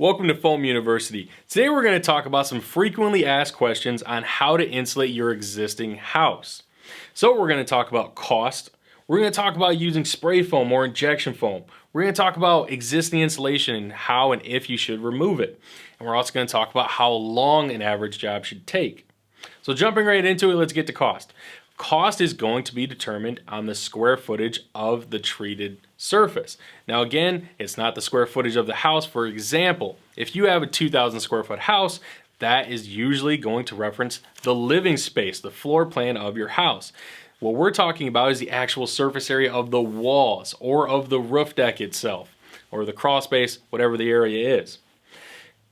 Welcome to Foam University. Today we're going to talk about some frequently asked questions on how to insulate your existing house. So we're going to talk about cost. We're going to talk about using spray foam or injection foam. We're going to talk about existing insulation and how and if you should remove it. And we're also going to talk about how long an average job should take. So jumping right into it, let's get to cost. Cost is going to be determined on the square footage of the treated surface. Now again, it's not the square footage of the house. For example, if you have a 2,000 square foot house, that is usually going to reference the living space, the floor plan of your house. What we're talking about is the actual surface area of the walls or of the roof deck itself, or the crawl space, whatever the area is.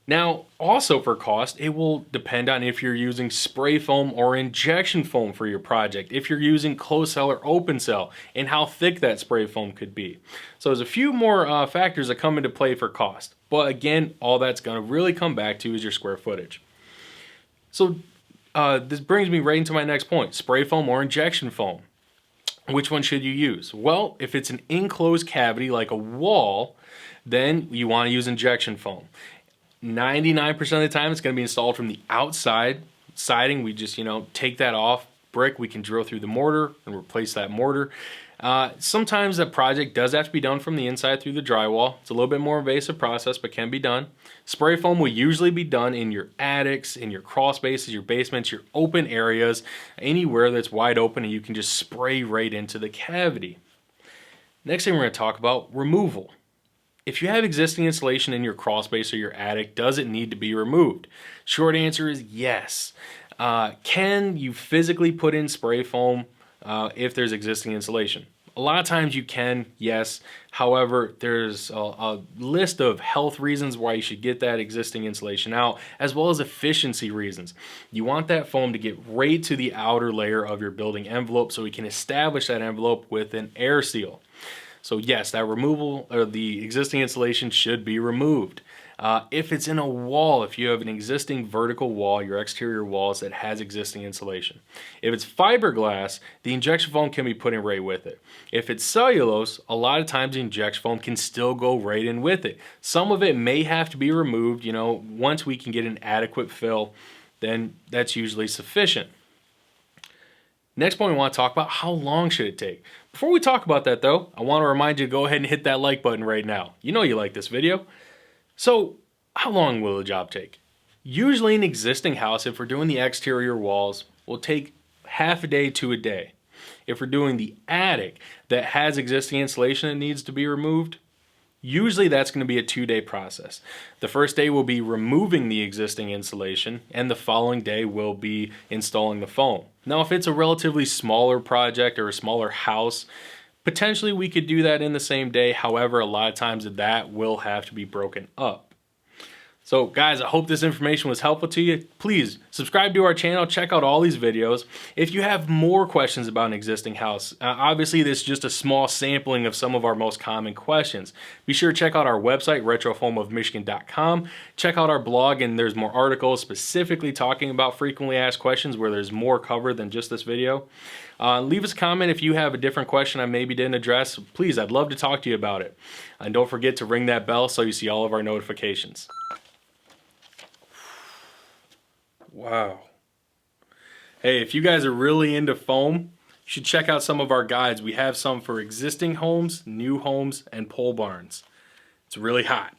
Now, also for cost, it will depend on if you're using spray foam or injection foam for your project, if you're using closed cell or open cell, and how thick that spray foam could be. So there's a few more factors that come into play for cost. But again, all that's going to really come back to is your square footage. So this brings me right into my next point, spray foam or injection foam. Which one should you use? Well, if it's an enclosed cavity like a wall, then you want to use injection foam. 99% of the time it's going to be installed from the outside siding. We just, take that off brick. We can drill through the mortar and replace that mortar. Sometimes that project does have to be done from the inside through the drywall. It's a little bit more invasive process, but can be done. Spray foam will usually be done in your attics, in your crawl spaces, your basements, your open areas, anywhere that's wide open and you can just spray right into the cavity. Next thing we're going to talk about, removal. If you have existing insulation in your crawl space or your attic, does it need to be removed? Short answer is yes. Can you physically put in spray foam if there's existing insulation? A lot of times you can, yes. However, there's a list of health reasons why you should get that existing insulation out, as well as efficiency reasons. You want that foam to get right to the outer layer of your building envelope so we can establish that envelope with an air seal. So yes, that removal or the existing insulation should be removed. If it's in a wall, if you have an existing vertical wall, your exterior walls that has existing insulation. If it's fiberglass, the injection foam can be put in right with it. If it's cellulose, a lot of times the injection foam can still go right in with it. Some of it may have to be removed, once we can get an adequate fill, then that's usually sufficient. Next point, we want to talk about how long should it take. Before we talk about that though, I want to remind you to go ahead and hit that like button right now. You know you like this video. So how long will the job take? Usually an existing house, if we're doing the exterior walls, will take half a day to a day. If we're doing the attic that has existing insulation that needs to be removed, usually that's going to be a 2-day process. The first day will be removing the existing insulation and the following day will be installing the foam. Now if it's a relatively smaller project or a smaller house, potentially we could do that in the same day. However, a lot of times that will have to be broken up. So guys, I hope this information was helpful to you. Please subscribe to our channel, check out all these videos. If you have more questions about an existing house, obviously this is just a small sampling of some of our most common questions. Be sure to check out our website, retrofoamofmichigan.com. Check out our blog and there's more articles specifically talking about frequently asked questions where there's more covered than just this video. Leave us a comment if you have a different question I maybe didn't address. Please, I'd love to talk to you about it. And don't forget to ring that bell so you see all of our notifications. Wow. Hey, if you guys are really into foam, you should check out some of our guides. We have some for existing homes, new homes, and pole barns. It's really hot.